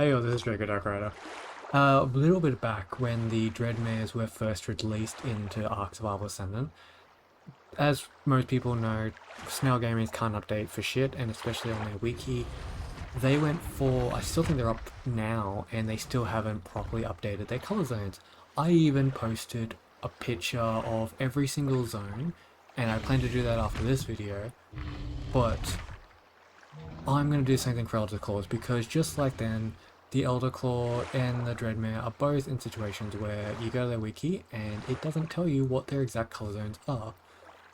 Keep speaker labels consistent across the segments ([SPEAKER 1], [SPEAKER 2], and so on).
[SPEAKER 1] Hey, this is Draco Dark Rider. A little bit back when the Dreadmares were first released into Ark Survival Ascendant, as most people know, snail gamers can't update for shit, and especially on their wiki. They went for, I still think they're up now, and they still haven't properly updated their color zones. I even posted a picture of every single zone, and I plan to do that after this video, but I'm going to do the same thing for Elderclaws, because just like then, the Elderclaw and the Dreadmare are both in situations where you go to their wiki and it doesn't tell you what their exact color zones are.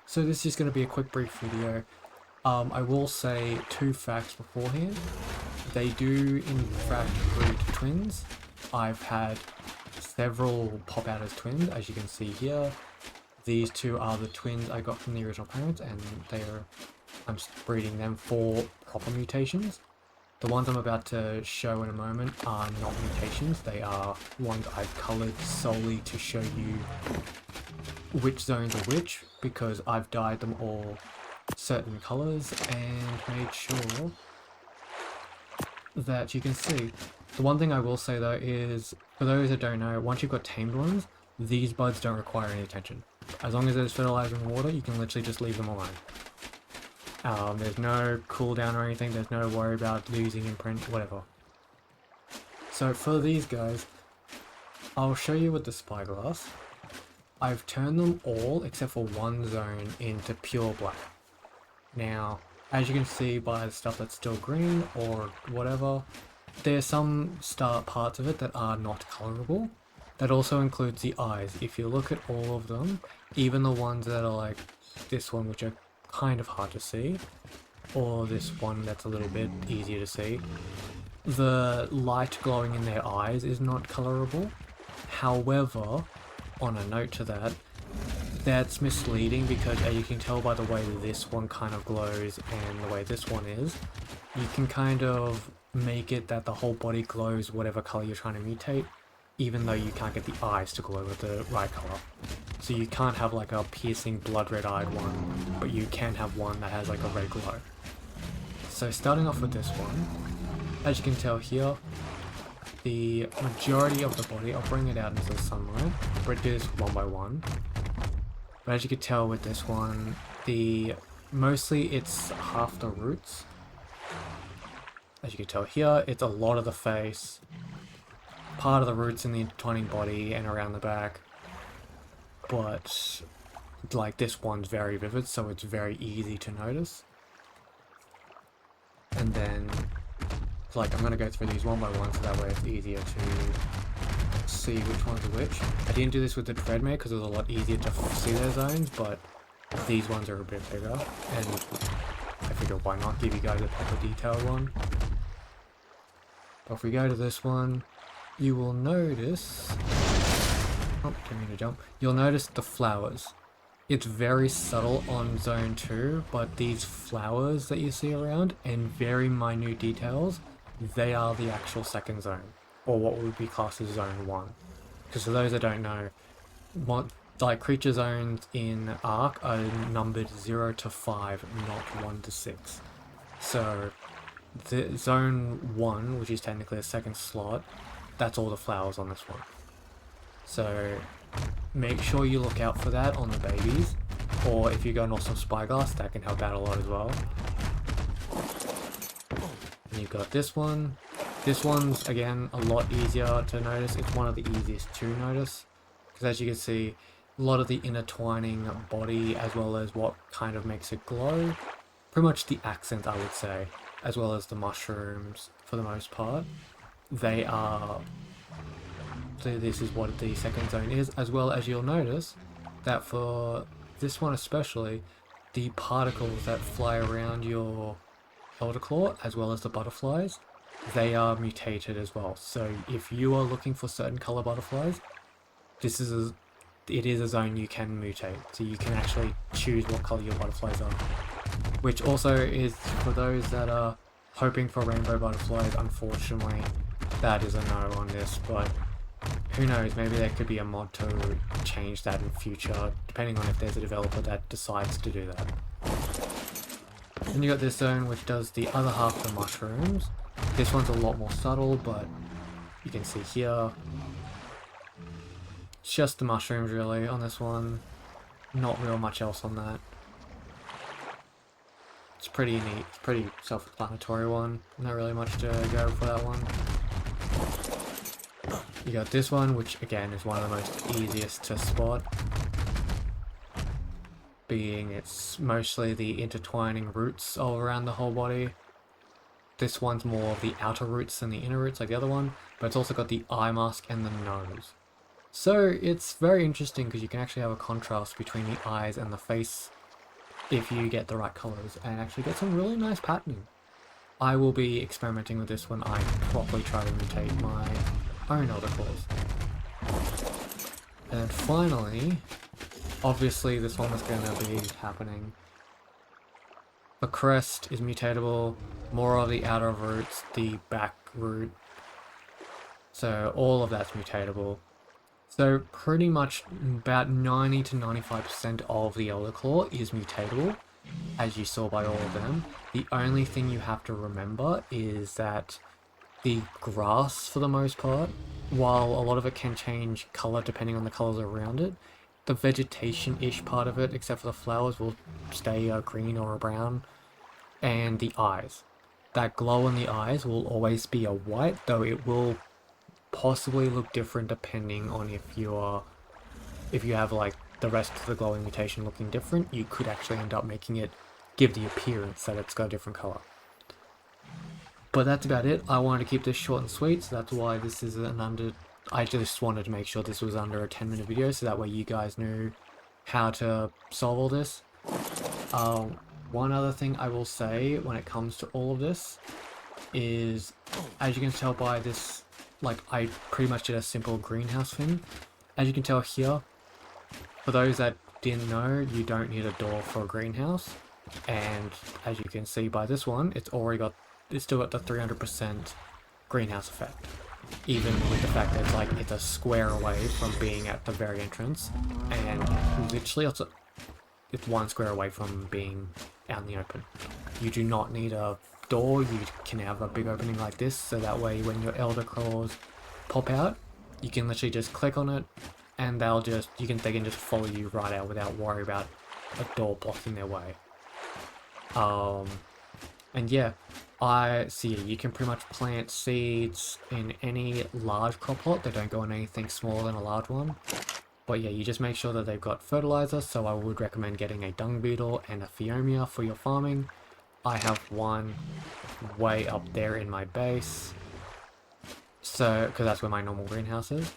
[SPEAKER 1] So this is going to be a quick brief video. I will say two facts beforehand. They do in fact breed twins. I've had several pop out as twins, as you can see here. These two are the twins I got from the original parents, and I'm breeding them for proper mutations. The ones I'm about to show in a moment are not mutations, they are ones I've coloured solely to show you which zones are which, because I've dyed them all certain colours and made sure that you can see. The one thing I will say though is, for those that don't know, once you've got tamed ones, these buds don't require any attention. As long as there's fertilizer and water, you can literally just leave them alone. There's no cooldown or anything, there's no worry about losing imprint, whatever. So for these guys, I'll show you with the spyglass. I've turned them all, except for one zone, into pure black. Now, as you can see by the stuff that's still green or whatever, there's some parts of it that are not colorable. That also includes the eyes. If you look at all of them, even the ones that are like this one, which are kind of hard to see, or this one that's a little bit easier to see, the light glowing in their eyes is not colorable. However, on a note to that, that's misleading, because as you can tell by the way this one kind of glows and the way this one is, you can kind of make it that the whole body glows whatever color you're trying to mutate, even though you can't get the eyes to glow with the right color. So you can't have like a piercing blood red eyed one, but you can have one that has like a red glow. So starting off with this one, as you can tell here, the majority of the body, I'll bring it out into the sunlight, but do this one by one. But as you can tell with this one, mostly it's half the roots. As you can tell here, it's a lot of the face, part of the roots in the intertwining body and around the back, but like this one's very vivid, so it's very easy to notice. And then like I'm gonna go through these one by one, so that way it's easier to see which ones are which. I didn't do this with the Dreadmare because it was a lot easier to see their zones, but these ones are a bit bigger, and I figured why not give you guys a proper detailed one. But if we go to this one, you will notice, oh, didn't mean to jump. You'll notice the flowers. It's very subtle on zone 2, but these flowers that you see around and very minute details, they are the actual second zone, or what would be classed as zone 1. Because for those that don't know, like creature zones in Ark are numbered 0 to 5, not 1 to 6. So the zone 1, which is technically a second slot, that's all the flowers on this one. So make sure you look out for that on the babies, or if you go North some spyglass, that can help out a lot as well. And you've got this one. This one's again a lot easier to notice. It's one of the easiest to notice, because as you can see, a lot of the intertwining body, as well as what kind of makes it glow, pretty much the accent I would say, as well as the mushrooms for the most part, they are. So this is what the second zone is, as well as you'll notice that for this one especially, the particles that fly around your Elderclaw, as well as the butterflies, they are mutated as well. So if you are looking for certain color butterflies, it is a zone you can mutate, so you can actually choose what color your butterflies are. Which also is for those that are hoping for rainbow butterflies. Unfortunately, that is a no on this, but who knows, maybe there could be a mod to change that in future, depending on if there's a developer that decides to do that. Then you got this zone which does the other half of the mushrooms, This one's a lot more subtle, but you can see here, it's just the mushrooms really on this one, not real much else on that. It's pretty neat, it's pretty self-explanatory one, not really much to go for that one. You got this one, which again is one of the most easiest to spot, being it's mostly the intertwining roots all around the whole body. This one's more of the outer roots than the inner roots like the other one, but it's also got the eye mask and the nose. So it's very interesting because you can actually have a contrast between the eyes and the face if you get the right colors and actually get some really nice patterning. I will be experimenting with this when I properly try to mutate my own Elderclaws. And then finally, obviously this one is going to be happening. The crest is mutatable, more of the outer roots, the back root, so all of that's mutatable. So pretty much about 90 to 95% of the Elderclaw is mutatable, as you saw by all of them. The only thing you have to remember is that the grass, for the most part, while a lot of it can change colour depending on the colours around it, the vegetation-ish part of it, except for the flowers, will stay a green or a brown. And the eyes. That glow in the eyes will always be a white, though it will possibly look different depending on if you have like the rest of the glowing mutation looking different. You could actually end up making it give the appearance that it's got a different color. But that's about it. I wanted to keep this short and sweet, so that's why this is I just wanted to make sure this was under a 10-minute video, so that way you guys knew how to solve all this. One other thing I will say when it comes to all of this is, as you can tell by this, like I pretty much did a simple greenhouse thing. As you can tell here, for those that didn't know, you don't need a door for a greenhouse. And as you can see by this one, it's still got the 300% greenhouse effect. Even with the fact that it's a square away from being at the very entrance, and literally it's 1 square away from being out in the open. You do not need a door, you can have a big opening like this, so that way when your Elderclaws pop out, you can literally just click on it and they can just follow you right out without worry about a door blocking their way. And yeah, you can pretty much plant seeds in any large crop plot. They don't go in anything smaller than a large one. But yeah, you just make sure that they've got fertilizer, so I would recommend getting a dung beetle and a Phiomia for your farming. I have one way up there in my base, so because that's where my normal greenhouse is.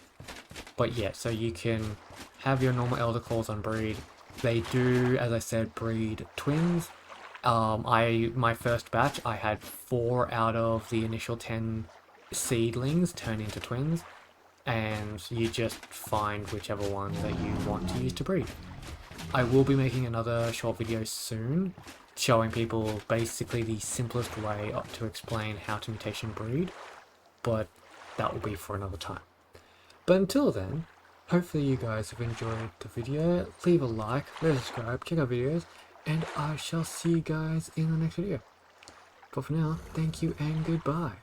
[SPEAKER 1] But yeah, so you can have your normal Elderclaws on breed. They do, as I said, breed twins. My first batch, I had 4 out of the initial 10 seedlings turn into twins. And you just find whichever one that you want to use to breed. I will be making another short video soon, showing people basically the simplest way to explain how to mutation breed, but that will be for another time. But until then, hopefully you guys have enjoyed the video. Leave a like, subscribe, check out videos, and I shall see you guys in the next video. But for now, thank you and goodbye.